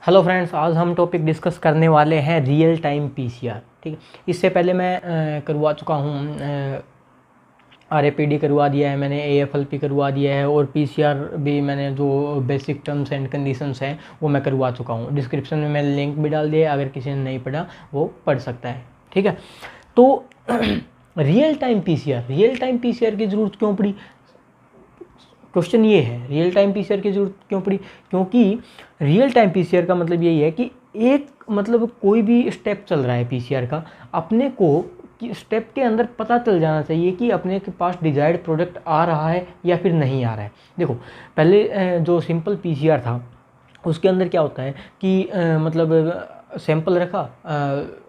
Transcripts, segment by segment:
Hello friends, आज हम topic discuss करने वाले हैं रियल टाइम पीसीआर। ठीक है, इससे पहले मैं करवा चुका हूँ, आरएपीडी करवा दिया है मैंने, एएफएलपी करवा दिया है और पीसीआर भी मैंने जो बेसिक टर्म्स एंड कंडीशंस हैं वो मैं करवा चुका हूँ। डिस्क्रिप्शन में मैंने लिंक भी डाल दिया है, अगर किसी ने नहीं पढ़ा वो पढ़ सकता है। ठीक है, तो रियल टाइम पीसीआर की ज़रूरत क्यों पड़ी? क्वेश्चन ये है, रियल टाइम पीसीआर की जरूरत क्यों पड़ी? क्योंकि रियल टाइम पीसीआर का मतलब यही है कि एक मतलब कोई भी स्टेप चल रहा है पीसीआर का, अपने को स्टेप के अंदर पता चल जाना चाहिए कि अपने के पास डिजायर्ड प्रोडक्ट आ रहा है या फिर नहीं आ रहा है। देखो, पहले जो सिंपल पीसीआर था उसके अंदर क्या होता है कि मतलब सैंपल रखा,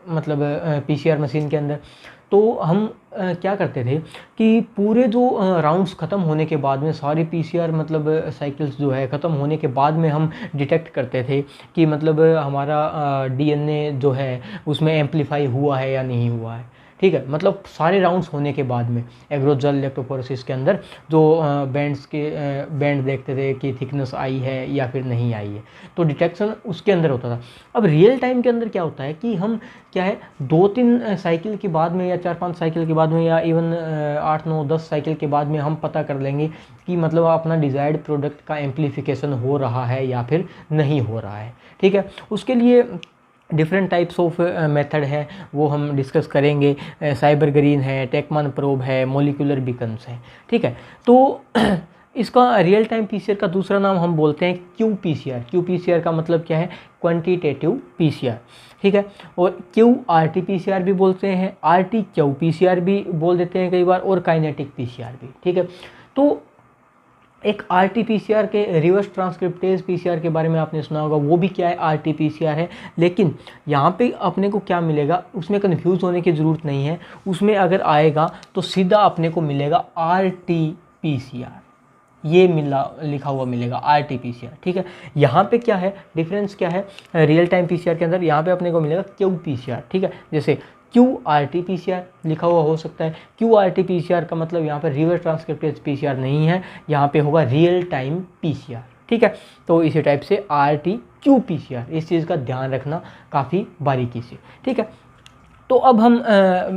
मतलब पीसीआर मशीन के अंदर, तो हम क्या करते थे कि पूरे जो राउंड्स ख़त्म होने के बाद में सारे पीसीआर मतलब साइकिल्स जो है ख़त्म होने के बाद में हम डिटेक्ट करते थे कि मतलब हमारा डीएनए जो है उसमें एम्पलीफाई हुआ है या नहीं हुआ है। ठीक है, मतलब सारे राउंड्स होने के बाद में एग्रोजल इलेक्ट्रोफोरेसिस के अंदर जो बैंड देखते थे कि थिकनेस आई है या फिर नहीं आई है, तो डिटेक्शन उसके अंदर होता था। अब रियल टाइम के अंदर क्या होता है कि हम क्या है 2-3 साइकिल के बाद में या 4-5 साइकिल के बाद में या इवन 8-9-10 साइकिल के बाद में हम पता कर लेंगे कि मतलब अपना डिज़ायर्ड प्रोडक्ट का एम्पलीफिकेशन हो रहा है या फिर नहीं हो रहा है। ठीक है, उसके लिए डिफरेंट टाइप्स ऑफ मेथड है, वो हम डिस्कस करेंगे। साइबर ग्रीन है, टेकमन प्रोब है, मोलिकुलर बीकन्स है। ठीक है, तो इसका रियल टाइम पीसीआर का दूसरा नाम हम बोलते हैं क्यू पीसीआर का मतलब क्या है? Quantitative PCR. ठीक है, और क्यू आरटी पीसीआर भी बोलते हैं, आरटी क्यू पीसीआर भी बोल देते हैं कई बार, और काइनेटिक पीसीआर भी। ठीक है, तो एक आरटी-पीसीआर के रिवर्स ट्रांसक्रिप्टेज पीसीआर के बारे में आपने सुना होगा, वो भी क्या है? आरटी-पीसीआर है। लेकिन यहाँ पे अपने को क्या मिलेगा, उसमें कन्फ्यूज़ होने की ज़रूरत नहीं है। उसमें अगर आएगा तो सीधा अपने को मिलेगा आरटी-पीसीआर, ये लिखा हुआ मिलेगा आरटी-पीसीआर। ठीक है, यहाँ पे क्या है डिफरेंस, क्या है रियल टाइम पीसीआर के अंदर? यहाँ पे अपने को मिलेगा क्यू पीसीआर। ठीक है, जैसे क्यू आरटी पीसीआर लिखा हुआ हो सकता है। क्यू आरटी पीसीआर का मतलब यहाँ पर रिवर्स ट्रांसक्रिप्टेज पीसीआर नहीं है, यहाँ पे होगा रियल टाइम पीसीआर। ठीक है, तो इसी टाइप से आरटी क्यू पीसीआर, इस चीज़ का ध्यान रखना काफ़ी बारीकी से। ठीक है, तो अब हम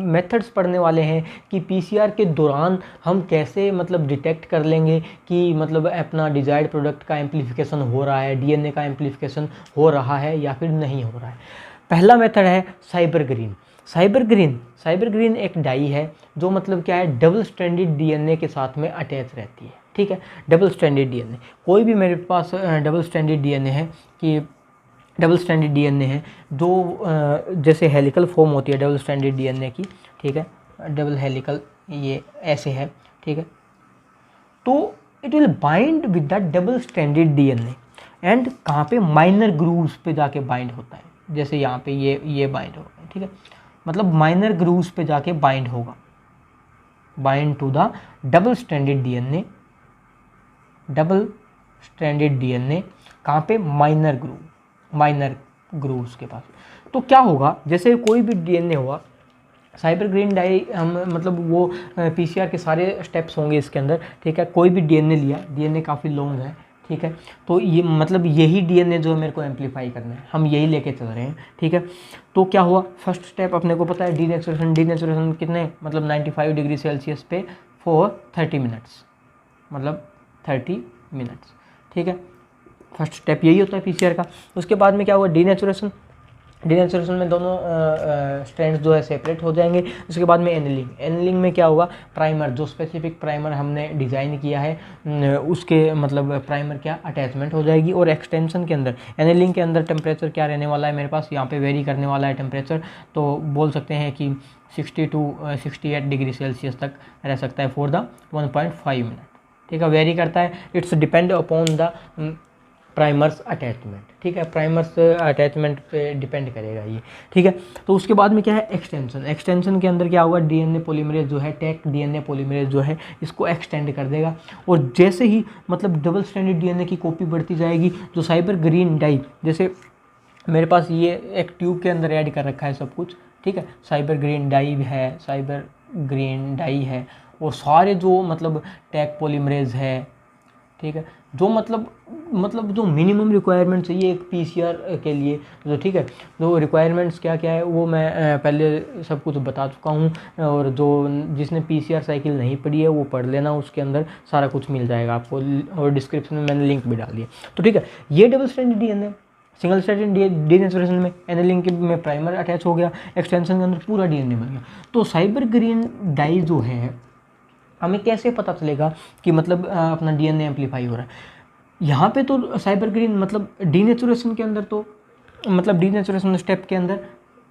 मेथड्स पढ़ने वाले हैं कि पीसीआर के दौरान हम कैसे मतलब डिटेक्ट कर लेंगे कि मतलब अपना डिजायर्ड प्रोडक्ट का एम्पलीफिकेशन हो रहा है, डीएनए का एम्पलीफिकेशन हो रहा है या फिर नहीं हो रहा है। पहला मेथड है साइबर ग्रीन एक डाई है जो मतलब क्या है, डबल स्ट्रैंडेड डीएनए के साथ में अटैच रहती है। ठीक है, डबल स्ट्रैंडेड डीएनए, कोई भी मेरे पास डबल स्ट्रैंडेड डीएनए है कि डबल स्ट्रैंडेड डीएनए है जो जैसे हेलिकल फॉर्म होती है डबल स्ट्रैंडेड डीएनए की। ठीक है, डबल हेलिकल ये ऐसे है। ठीक है, तो it will bind with the double stranded DNA and कहाँ पे? माइनर ग्रूव्स पे जाके बाइंड होता है। जैसे यहाँ पे ये बाइंड होगा। ठीक है, मतलब माइनर ग्रूव्स पे जाके बाइंड होगा, bind to the double stranded DNA कहाँ पे? माइनर ग्रूव्स के पास। तो क्या होगा, जैसे कोई भी डीएनए हुआ, साइबर ग्रीन डाई हम मतलब वो पीसीआर के सारे स्टेप्स होंगे इसके अंदर। ठीक है, कोई भी डीएनए लिया, डीएनए काफ़ी लॉन्ग है। ठीक है, तो ये मतलब यही डीएनए जो है मेरे को एम्पलीफाई करना है, हम यही लेके चल रहे हैं। ठीक है, तो क्या हुआ, फर्स्ट स्टेप अपने को पता है डीनेचुरेशन कितने मतलब 95 डिग्री सेल्सियस पे फॉर 30 मिनट्स, मतलब 30 मिनट्स। ठीक है, फर्स्ट स्टेप यही होता है पीसीआर का। उसके बाद में क्या हुआ, डीनेचुरेशन में दोनों स्ट्रैंड्स जो है सेपरेट हो जाएंगे। उसके बाद में एनिलिंग में क्या होगा, प्राइमर, जो स्पेसिफिक प्राइमर हमने डिज़ाइन किया है उसके मतलब प्राइमर क्या अटैचमेंट हो जाएगी। और एक्सटेंशन के अंदर, एनिलिंग के अंदर टेम्परेचर क्या रहने वाला है मेरे पास, यहाँ पे वेरी करने वाला है टेम्परेचर, तो बोल सकते हैं कि 60 to 68 डिग्री सेल्सियस तक रह सकता है फॉर द 1.5 मिनट। ठीक है, वेरी करता है, it's depend upon the primers attachment. ठीक है, प्राइमर्स अटैचमेंट पे डिपेंड करेगा ये। ठीक है, तो उसके बाद में क्या है, एक्सटेंशन के अंदर क्या होगा, डीएनए पॉलीमरेज जो है, टेक डीएनए पॉलीमरेज जो है इसको एक्सटेंड कर देगा। और जैसे ही मतलब डबल स्ट्रैंडेड डीएनए की कॉपी बढ़ती जाएगी, जो साइबर ग्रीन डाई, जैसे मेरे पास ये एक ट्यूब के अंदर ऐड कर रखा है सब कुछ। ठीक है, साइबर ग्रीन डाई है, और सारे जो मतलब टैग पॉलीमरेज है, ठीक है, जो मतलब जो मिनिमम रिक्वायरमेंट चाहिए एक पीसीआर के लिए, तो ठीक है, जो रिक्वायरमेंट्स क्या क्या है वो मैं पहले सब कुछ बता चुका हूँ, और जो जिसने पीसीआर साइकिल नहीं पढ़ी है वो पढ़ लेना, उसके अंदर सारा कुछ मिल जाएगा आपको, और डिस्क्रिप्शन में मैंने लिंक भी डाल दिया। तो ठीक है, ये double stranded DNA, single stranded denaturation में एनालिंग में प्राइमर अटैच हो गया, एक्सटेंशन के अंदर पूरा डीएनए बन गया। तो साइबर ग्रीन डाई जो है, हमें कैसे पता चलेगा कि मतलब अपना डीएनए एम्पलीफाई हो रहा है? यहाँ पे तो साइबर ग्रीन मतलब डीनेचुरेशन के अंदर, तो मतलब डीनेचुरेशन स्टेप के अंदर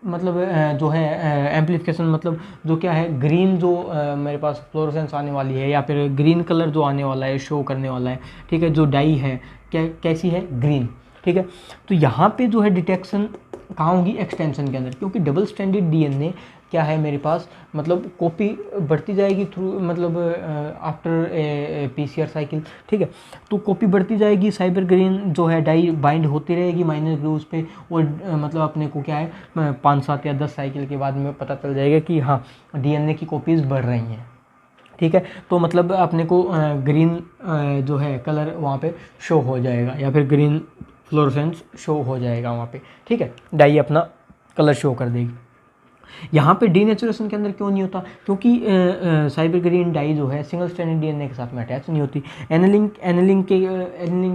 मतलब जो है एम्पलीफिकेशन, मतलब जो क्या है, ग्रीन जो मेरे पास फ्लोरोसेंस आने वाली है, या फिर ग्रीन कलर जो आने वाला है, शो करने वाला है, ठीक है, जो डाई है क्या कैसी है, ग्रीन, ठीक है। तो यहाँ पे जो है डिटेक्शन कहाँ होगी, एक्सटेंशन के अंदर, क्योंकि डबल स्ट्रैंडेड डीएनए क्या है मेरे पास, मतलब कॉपी बढ़ती जाएगी थ्रू, मतलब आफ्टर पीसीआर साइकिल, ठीक है। तो कॉपी बढ़ती जाएगी, साइबर ग्रीन जो है डाई बाइंड होती रहेगी माइनस ग्रूव्स पे, और मतलब अपने को क्या है 5, 7 या 10 साइकिल के बाद में पता चल जाएगा कि हाँ डीएनए की कॉपीज़ बढ़ रही हैं, ठीक है। तो मतलब अपने को ग्रीन जो है कलर वहाँ पे शो हो जाएगा, या फिर ग्रीन फ्लोरोसेंस शो हो जाएगा वहाँ पे, ठीक है, डाई अपना कलर शो कर देगी। यहाँ पे डीनेचुरेशन के अंदर क्यों नहीं होता, क्योंकि साइबर ग्रीन डाई जो है सिंगल स्ट्रैंडेड डीएनए के साथ में अटैच नहीं होती। एनालिंग के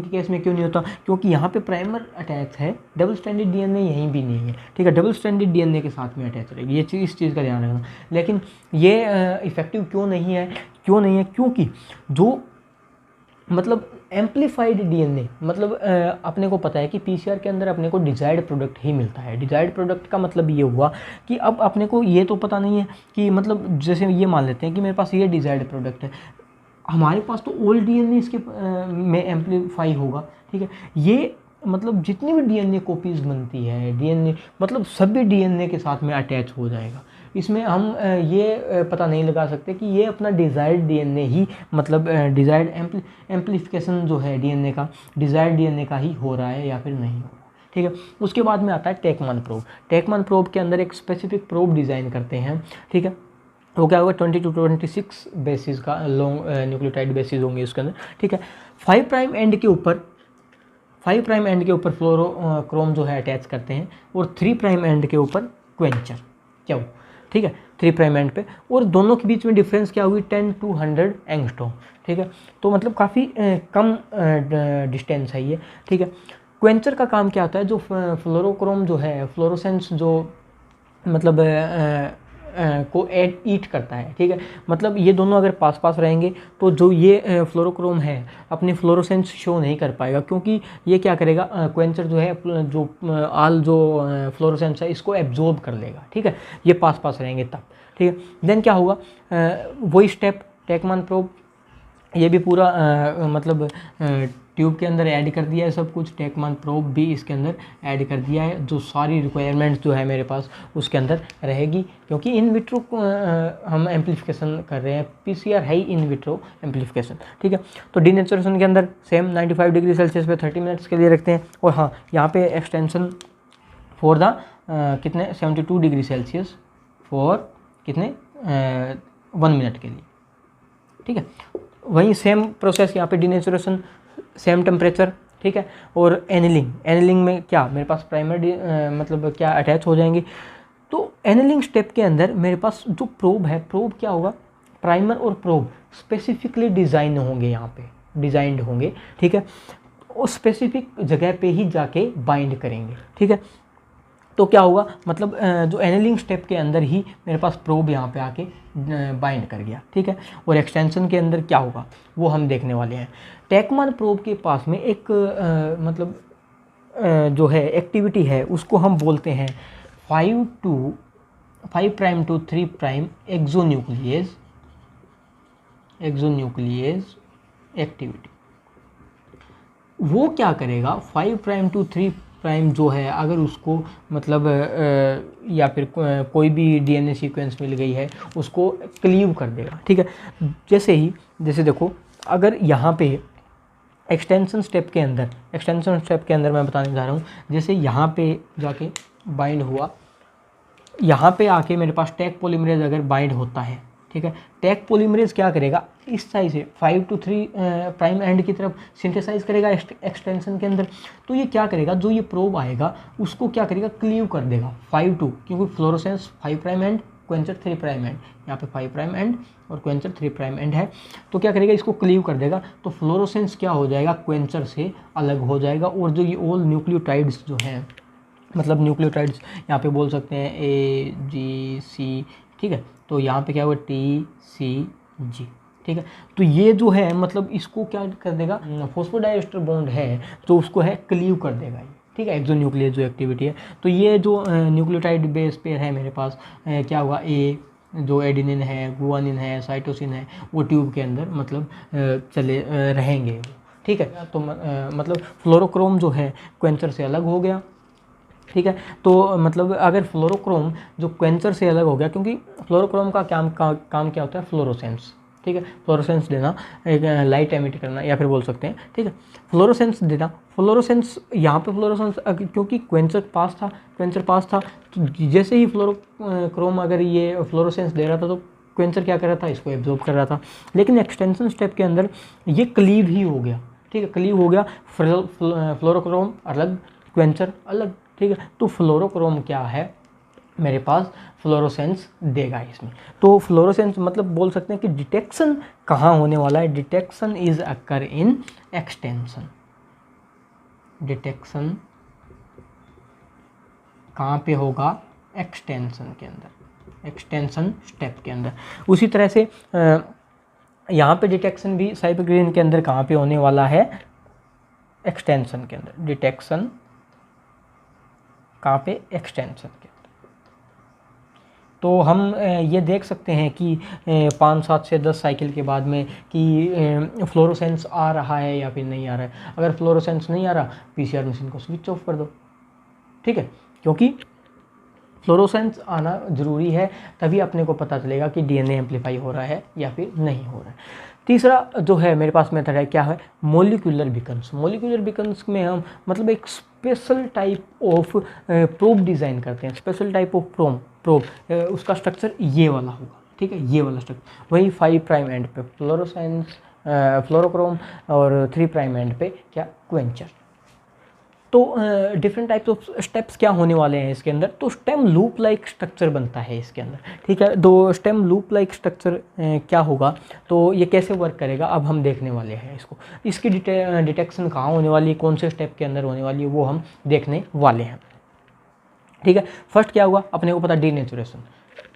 केस में क्यों नहीं होता, क्योंकि यहाँ पे प्राइमर अटैच है, डबल स्ट्रैंडेड डीएनए यहीं भी नहीं है, ठीक है, डबल स्ट्रैंडेड डीएनए के साथ में अटैच रहेगी, ये चीज़, इस चीज़ का ध्यान रखना। लेकिन ये इफेक्टिव क्यों नहीं है, क्योंकि जो मतलब एम्पलीफाइड डीएनए, मतलब अपने को पता है कि पीसीआर के अंदर अपने को डिजायर्ड प्रोडक्ट ही मिलता है। डिजायर्ड प्रोडक्ट का मतलब ये हुआ कि अब अपने को ये तो पता नहीं है कि मतलब जैसे ये मान लेते हैं कि मेरे पास ये डिजायर्ड प्रोडक्ट है, हमारे पास तो ओल्ड डीएनए इसके में एम्पलीफाई होगा, ठीक है। ये मतलब जितनी भी डीएनए कॉपीज़ बनती है, डीएनए मतलब सभी डीएनए के साथ में अटैच हो जाएगा। इसमें हम ये पता नहीं लगा सकते कि ये अपना डिज़ायर्ड डीएनए ही, मतलब डिज़ायर्ड एम्पलीफिकेशन जो है डीएनए का, डिज़ायर्ड डीएनए का ही हो रहा है या फिर नहीं हो रहा है, ठीक है। उसके बाद में आता है टेकमान प्रोब। टेकमान प्रोब के अंदर एक स्पेसिफिक प्रोब डिज़ाइन करते हैं, ठीक है। वो क्या होगा, 20 to 26 बेसिस का लॉन्ग न्यूक्लियोटाइड बेसिस होंगे उसके अंदर, ठीक है। 5 प्राइम एंड के ऊपर फ्लोरोक्रोम जो है अटैच करते हैं, और 3 प्राइम एंड के ऊपर क्वेंचर, क्या हो, ठीक है, 3 प्राइम एंड पे, और दोनों के बीच में डिफरेंस क्या हुई, 10 to 100 एंगस्ट्रॉम, ठीक है। तो मतलब काफ़ी कम डिस्टेंस है ये, ठीक है। क्वेंचर का काम क्या होता है, जो फ्लोरोक्रोम जो है, फ्लोरोसेंस जो मतलब को ईट करता है, ठीक है। मतलब ये दोनों अगर पास पास रहेंगे तो जो ये फ्लोरोक्रोम है अपनी फ्लोरोसेंस शो नहीं कर पाएगा, क्योंकि ये क्या करेगा, क्वेंचर जो है जो जो फ्लोरोसेंस है इसको एब्जॉर्ब कर लेगा, ठीक है, ये पास पास रहेंगे तब, ठीक है। देन क्या होगा, वही स्टेप टेकमान प्रोब, ये भी पूरा मतलब ट्यूब के अंदर ऐड कर दिया है सब कुछ, टेकमान प्रोब भी इसके अंदर ऐड कर दिया है, जो सारी रिक्वायरमेंट्स जो है मेरे पास उसके अंदर रहेगी, क्योंकि इन विट्रो हम एम्पलीफिकेशन कर रहे हैं, पीसीआर है ही इन विट्रो एम्पलीफिकेशन, ठीक है। तो डीनेचुरेशन के अंदर सेम 95 डिग्री सेल्सियस पे 30 मिनट्स के लिए रखते हैं, और हाँ यहाँ पे एक्सटेंशन फॉर द कितने 72 डिग्री सेल्सियस फॉर कितने 1 मिनट के लिए, ठीक है। वहीं सेम प्रोसेस यहाँ पे डीनेचुरेशन, सेम टेम्परेचर, ठीक है। और एनिलिंग में क्या मेरे पास प्राइमर मतलब क्या अटैच हो जाएंगे। तो एनिलिंग स्टेप के अंदर मेरे पास जो प्रोब है, प्रोब क्या होगा, प्राइमर और प्रोब स्पेसिफिकली डिज़ाइन होंगे, यहाँ पे डिज़ाइंड होंगे, ठीक है, और स्पेसिफिक जगह पे ही जाके बाइंड करेंगे, ठीक है। तो क्या होगा, मतलब जो एनिलिंग स्टेप के अंदर ही मेरे पास प्रोब यहाँ पे आके बाइंड कर गया, ठीक है। और एक्सटेंशन के अंदर क्या होगा वो हम देखने वाले हैं। टेकमान प्रोब के पास में एक मतलब जो है एक्टिविटी है, उसको हम बोलते हैं 5 प्राइम to 3 प्राइम एक्सोन्यूक्लियेज एक्टिविटी। वो क्या करेगा, 5 प्राइम to 3 प्राइम जो है, अगर उसको मतलब या फिर कोई भी डीएनए सीक्वेंस मिल गई है उसको क्लीव कर देगा, ठीक है। जैसे देखो, अगर यहाँ पे एक्सटेंशन स्टेप के अंदर मैं बताने जा रहा हूँ, जैसे यहाँ पे जाके बाइंड हुआ, यहाँ पे आके मेरे पास टैग पॉलीमरेज अगर बाइंड होता है, ठीक है। टैग पॉलीमरेज क्या करेगा, इस साइड से 5 to 3 प्राइम एंड की तरफ सिंथेसाइज करेगा एक्सटेंशन के अंदर। तो ये क्या करेगा, जो ये प्रोब आएगा उसको क्या करेगा, क्लीव कर देगा 5 to, क्योंकि fluorescence 5 prime and, Quencher 3 prime and, यहाँ पे 5 प्राइम एंड और क्वेंचर 3 प्राइम एंड है। तो क्या करेगा, इसको क्लीव कर देगा। तो फ्लोरोसेंस क्या हो जाएगा, क्वेंचर से अलग हो जाएगा। और जो ये ऑल न्यूक्लियोटाइड्स जो हैं, मतलब न्यूक्लियोटाइड्स यहाँ पे बोल सकते हैं AGC, ठीक है। तो यहाँ पे क्या हुआ TCG, ठीक है। तो ये जो है मतलब इसको क्या कर देगा, फॉस्फोडाइएस्टर बॉन्ड है तो उसको है क्लीव कर देगा ये, ठीक है, एक्सोन्यूक्लियर जो एक्टिविटी है। तो ये जो न्यूक्लियोटाइड बेस पेयर है मेरे पास, क्या होगा, जो एडिनिन है, गुआनिन है, साइटोसिन है, वो ट्यूब के अंदर मतलब चले रहेंगे, ठीक है। तो मतलब फ्लोरोक्रोम जो है क्वेंचर से अलग हो गया, ठीक है। तो मतलब अगर फ्लोरोक्रोम जो क्वेंचर से अलग हो गया, क्योंकि फ्लोरोक्रोम का काम क्या होता है, फ्लोरोसेंस, ठीक है, फ्लोरोसेंस देना, एक लाइट एमिट करना या फिर बोल सकते हैं, ठीक है, फ्लोरोसेंस देना। फ्लोरोसेंस यहाँ पे फ्लोरोसेंस क्योंकि क्वेंचर पास था, तो जैसे ही फ्लोरोक्रोम अगर ये फ्लोरोसेंस दे रहा था तो क्वेंचर क्या कर रहा था, इसको एब्जॉर्ब कर रहा था। लेकिन एक्सटेंशन स्टेप के अंदर ये क्लीव ही हो गया, ठीक है, क्लीव हो गया, फ्लोरोक्रोम अलग, क्वेंचर अलग, ठीक है। तो फ्लोरोक्रोम क्या है मेरे पास, फ्लोरोसेंस देगा इसमें। तो फ्लोरोसेंस मतलब बोल सकते हैं कि डिटेक्शन कहाँ होने वाला है, detection is occur in extension. Detection कहाँ पे होगा, एक्सटेंशन के अंदर, एक्सटेंशन स्टेप के अंदर। उसी तरह से यहाँ पे डिटेक्शन भी साइबरग्रीन के अंदर कहाँ पे होने वाला है, एक्सटेंशन के अंदर। डिटेक्शन कहाँ पे, एक्सटेंशन के अंदर। तो हम ये देख सकते हैं कि 5, 7 से 10 साइकिल के बाद में कि फ्लोरोसेंस आ रहा है या फिर नहीं आ रहा है। अगर फ्लोरोसेंस नहीं आ रहा, PCR मशीन को स्विच ऑफ कर दो, ठीक है, क्योंकि फ्लोरोसेंस आना ज़रूरी है, तभी अपने को पता चलेगा कि DNA एम्पलीफाई हो रहा है या फिर नहीं हो रहा है। तीसरा जो है मेरे पास मेथड है, क्या है, मोलिकुलर बीकन्स। मोलिकुलर बीकन्स में हम मतलब एक special type of probe design करते हैं, स्पेशल टाइप ऑफ प्रोब, उसका स्ट्रक्चर ये वाला होगा, ठीक है, ये वाला स्ट्रक्चर। वही 5 प्राइम एंड पे फ्लोरोसेंस, फ्लोरोक्रोम, और 3 प्राइम एंड पे क्या, क्वेंचर। तो डिफरेंट टाइप्स ऑफ स्टेप्स क्या होने वाले हैं इसके अंदर, तो स्टेम लूप लाइक स्ट्रक्चर बनता है इसके अंदर, ठीक है। तो स्टेम लूप लाइक स्ट्रक्चर क्या होगा, तो ये कैसे वर्क करेगा, अब हम देखने वाले हैं इसको। इसकी डिटेक्शन कहाँ होने वाली है, कौन से स्टेप के अंदर होने वाली है, वो हम देखने वाले हैं, ठीक है। फर्स्ट क्या हुआ, अपने को पता डीनेचुरेशन,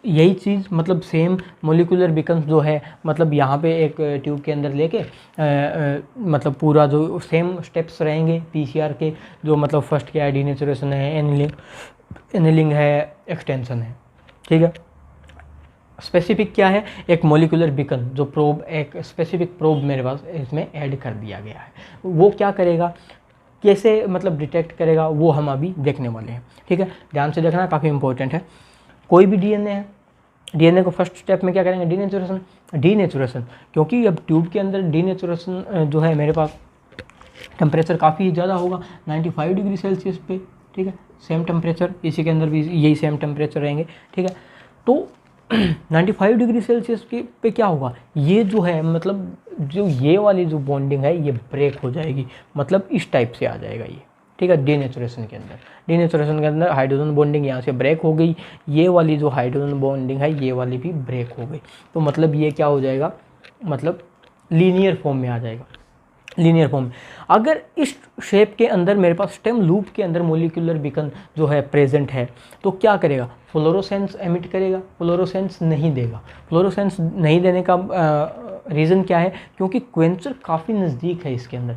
यही चीज़ मतलब सेम मोलिकुलर बीकन्स जो है, मतलब यहाँ पे एक ट्यूब के अंदर लेके मतलब पूरा जो सेम स्टेप्स रहेंगे PCR के, जो मतलब फर्स्ट क्या है, डीनेचुरेशन है, एनिलिंग है, एक्सटेंशन है, ठीक है। स्पेसिफिक क्या है, एक मोलिकुलर बीकन, जो प्रोब, एक स्पेसिफिक प्रोब मेरे पास इसमें ऐड कर दिया गया है। वो क्या करेगा, कैसे मतलब डिटेक्ट करेगा, वो हम अभी देखने वाले हैं, ठीक है। ध्यान से देखना, काफ़ी इंपॉर्टेंट है। कोई भी DNA है, DNA को फर्स्ट स्टेप में क्या करेंगे, डीनेचुरेशन, क्योंकि अब ट्यूब के अंदर डीनेचुरेशन जो है मेरे पास टेम्परेचर काफ़ी ज़्यादा होगा, 95 डिग्री सेल्सियस पे, ठीक है। सेम टेम्परेचर इसी के अंदर भी यही सेम टेम्परेचर रहेंगे, ठीक है। तो 95 डिग्री सेल्सियस के पे क्या होगा, ये जो है मतलब जो ये वाली जो बॉन्डिंग है ये ब्रेक हो जाएगी, मतलब इस टाइप से आ जाएगा ये, ठीक है। डीनेचुरेशन के अंदर हाइड्रोजन बॉन्डिंग यहाँ से ब्रेक हो गई, ये वाली जो हाइड्रोजन बॉन्डिंग है ये वाली भी ब्रेक हो गई। तो मतलब ये क्या हो जाएगा, मतलब लीनियर फॉर्म में आ जाएगा, लीनियर फॉर्म में। अगर इस शेप के अंदर मेरे पास स्टेम लूप के अंदर मोलिकुलर बीकन जो है प्रेजेंट है, तो क्या करेगा, फ्लोरोसेंस एमिट करेगा, फ्लोरोसेंस नहीं देगा। फ्लोरोसेंस नहीं देने का रीज़न क्या है, क्योंकि क्वेंचर काफ़ी नज़दीक है इसके अंदर।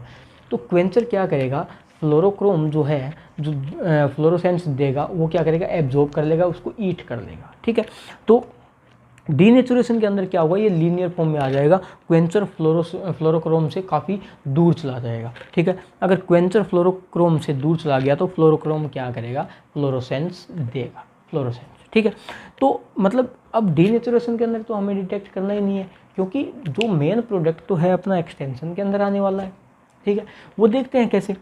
तो क्वेंचर क्या करेगा, फ्लोरोक्रोम जो है, जो फ्लोरोसेंस देगा, वो क्या करेगा, एब्जॉर्ब कर लेगा, उसको ईट कर लेगा, ठीक है। तो डीनेचुरेशन के अंदर क्या होगा, ये लीनियर फॉर्म में आ जाएगा, क्वेंचर फ्लोरोक्रोम से काफ़ी दूर चला जाएगा, ठीक है। अगर क्वेंचर फ्लोरोक्रोम से दूर चला गया तो फ्लोरोक्रोम क्या करेगा, फ्लोरोसेंस देगा, फ्लोरोसेंस, ठीक है। तो मतलब अब डीनेचुरेशन के अंदर तो हमें डिटेक्ट करना ही नहीं है, क्योंकि जो मेन प्रोडक्ट तो है अपना एक्सटेंशन के अंदर आने वाला है, ठीक है। वो देखते हैं कैसे।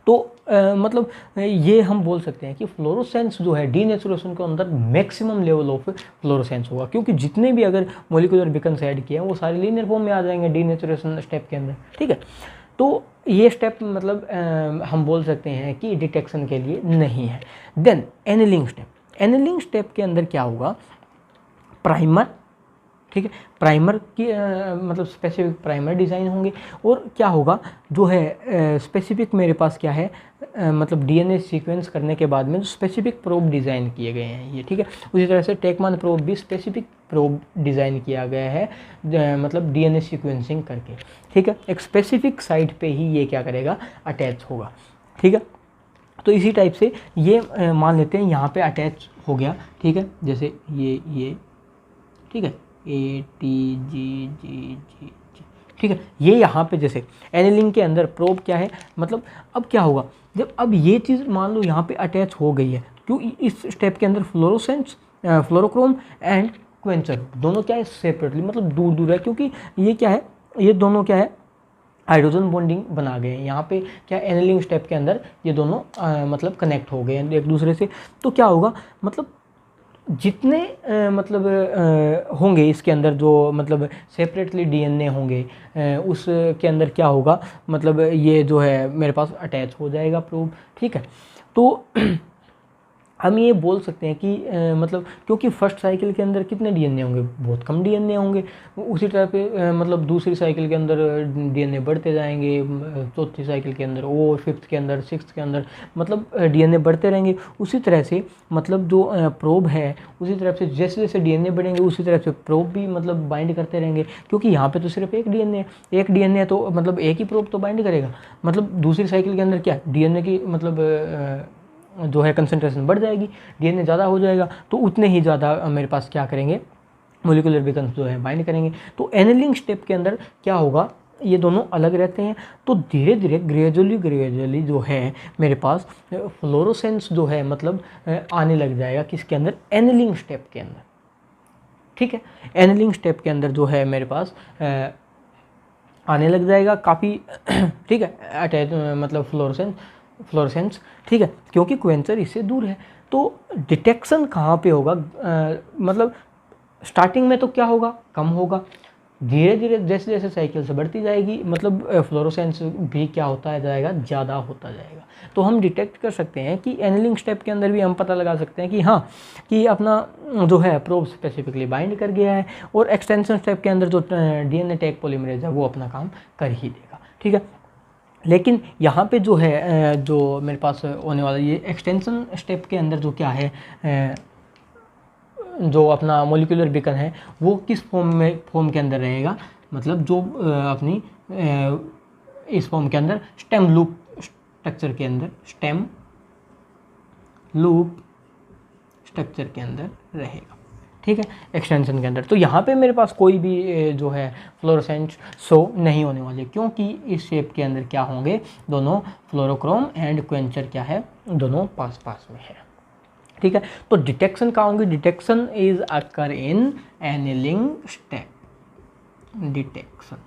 तो मतलब ये हम बोल सकते हैं कि फ्लोरोसेंस जो है डीनेचुरेशन के अंदर मैक्सिमम लेवल ऑफ फ्लोरोसेंस होगा, क्योंकि जितने भी अगर मोलिकुलर बीकन्स ऐड किए हैं वो सारे लीनियर फॉर्म में आ जाएंगे डीनेचुरेशन स्टेप के अंदर, ठीक है। तो ये स्टेप मतलब हम बोल सकते हैं कि डिटेक्शन के लिए नहीं है। Then annealing step, annealing step के अंदर क्या होगा, प्राइमर, ठीक है, प्राइमर की मतलब स्पेसिफिक प्राइमर डिज़ाइन होंगे, और क्या होगा जो है स्पेसिफिक मेरे पास क्या है मतलब डीएनए सीक्वेंस करने के बाद में जो स्पेसिफिक प्रोब डिज़ाइन किए गए हैं ये, ठीक है। उसी तरह से टेकमान प्रोब भी स्पेसिफिक प्रोब डिज़ाइन किया गया है मतलब डीएनए सीक्वेंसिंग करके, ठीक है। एक स्पेसिफिक साइट पे ही ये क्या करेगा, अटैच होगा, ठीक है। तो इसी टाइप से ये मान लेते हैं यहाँ पे अटैच हो गया, ठीक है, जैसे ये ठीक है, ATGGG, ठीक है। ये यहाँ पे जैसे एनिलिंग के अंदर प्रोब क्या है, मतलब अब क्या होगा जब अब ये चीज़ मान लो यहाँ पे अटैच हो गई है, क्यों इस स्टेप के अंदर फ्लोरोसेंस फ्लोरोक्रोम एंड क्वेंचर दोनों क्या है सेपरेटली, मतलब दूर दूर है, क्योंकि ये क्या है, ये दोनों क्या है हाइड्रोजन बॉन्डिंग बना गए हैं। यहाँ पे क्या एनिलिंग स्टेप के अंदर ये दोनों मतलब कनेक्ट हो गए हैं एक दूसरे से। तो क्या होगा, मतलब जितने मतलब होंगे इसके अंदर जो मतलब सेपरेटली डीएनए होंगे उसके अंदर क्या होगा, मतलब ये जो है मेरे पास अटैच हो जाएगा प्रोब, ठीक है। तो हम ये बोल सकते हैं कि मतलब क्योंकि फर्स्ट साइकिल के अंदर कितने डीएनए होंगे, बहुत कम डीएनए होंगे, उसी तरह पे मतलब दूसरी साइकिल के अंदर डीएनए बढ़ते जाएंगे, चौथी साइकिल के अंदर और फिफ्थ के अंदर सिक्स्थ के अंदर मतलब डीएनए बढ़ते रहेंगे। उसी तरह से मतलब जो प्रोब है उसी तरह से जैसे जैसे डीएनए बढ़ेंगे उसी तरह से प्रोब भी मतलब बाइंड करते रहेंगे, क्योंकि यहाँ पे तो सिर्फ एक डीएनए है तो मतलब एक ही प्रोब तो बाइंड करेगा। मतलब दूसरी साइकिल के अंदर क्या डीएनए की मतलब जो है कंसंट्रेशन बढ़ जाएगी, डीएनए ज़्यादा हो जाएगा, तो उतने ही ज़्यादा मेरे पास क्या करेंगे मोलिकुलर बीकन्स जो है बाइंड करेंगे। तो एनिलिंग स्टेप के अंदर क्या होगा, ये दोनों अलग रहते हैं, तो धीरे धीरे ग्रेजुअली जो है मेरे पास फ्लोरोसेंस जो है मतलब आने लग जाएगा किसके अंदर, एनिलिंग स्टेप के अंदर, ठीक है। एनिलिंग स्टेप के अंदर जो है मेरे पास आने लग जाएगा काफ़ी ठीक है अटैच मतलब फ्लोरोसेंस, ठीक है, क्योंकि क्वेंचर इससे दूर है। तो डिटेक्शन कहाँ पे होगा, मतलब स्टार्टिंग में तो क्या होगा, कम होगा, धीरे धीरे जैसे जैसे साइकिल से बढ़ती जाएगी मतलब फ्लोरोसेंस भी क्या होता जाएगा, ज़्यादा होता जाएगा। तो हम डिटेक्ट कर सकते हैं कि एनिलिंग स्टेप के अंदर भी हम पता लगा सकते हैं कि हाँ कि अपना जो है प्रोब स्पेसिफिकली बाइंड कर गया है, और एक्सटेंशन स्टेप के अंदर जो डीएनए टैग पॉलीमरेज है वो अपना काम कर ही देगा, ठीक है। लेकिन यहाँ पे जो है जो मेरे पास होने वाला ये एक्सटेंशन स्टेप के अंदर जो क्या है जो अपना मोलिकुलर बीकन है वो किस फॉर्म के अंदर रहेगा, मतलब जो अपनी इस फॉर्म के अंदर स्टेम लूप स्ट्रक्चर के अंदर, स्टेम लूप स्ट्रक्चर के अंदर रहेगा, ठीक है, एक्सटेंशन के अंदर। तो यहाँ पे मेरे पास कोई भी जो है फ्लोरोसेंस शो नहीं होने वाले, क्योंकि इस शेप के अंदर क्या होंगे, दोनों फ्लोरोक्रोम एंड क्वेंचर क्या है, दोनों पास पास में है, ठीक है। तो डिटेक्शन कहाँ होंगे, detection is occur in annealing step, detection,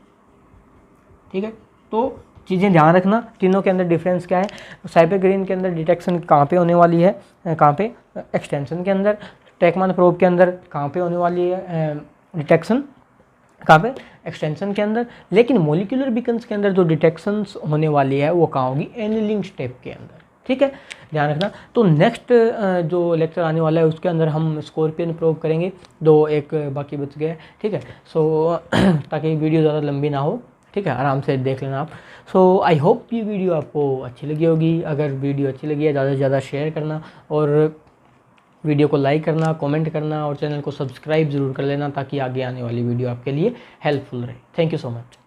ठीक है। तो चीज़ें ध्यान रखना, तीनों के अंदर डिफरेंस क्या है। साइबरग्रीन के अंदर डिटेक्शन कहाँ पे होने वाली है, कहाँ पे, एक्सटेंशन के अंदर। टेकमान प्रोब के अंदर कहाँ पे होने वाली है डिटेक्शन, कहाँ पे, एक्सटेंशन के अंदर। लेकिन मोलिकुलर बीकन्स के अंदर जो डिटेक्शंस होने वाली है वो कहाँ होगी, एनिलिंग स्टेप के अंदर, ठीक है, ध्यान रखना। तो नेक्स्ट जो लेक्चर आने वाला है उसके अंदर हम स्कॉर्पियन प्रोब करेंगे, एक बाकी बच गया है, ठीक है। सो ताकि वीडियो ज़्यादा लंबी ना हो, ठीक है, आराम से देख लेना आप। सो आई होप ये वीडियो आपको अच्छी लगी होगी। अगर वीडियो अच्छी लगी है ज़्यादा से ज़्यादा शेयर करना, और वीडियो को लाइक करना, कमेंट करना, और चैनल को सब्सक्राइब ज़रूर कर लेना ताकि आगे आने वाली वीडियो आपके लिए हेल्पफुल रहे। Thank you so much.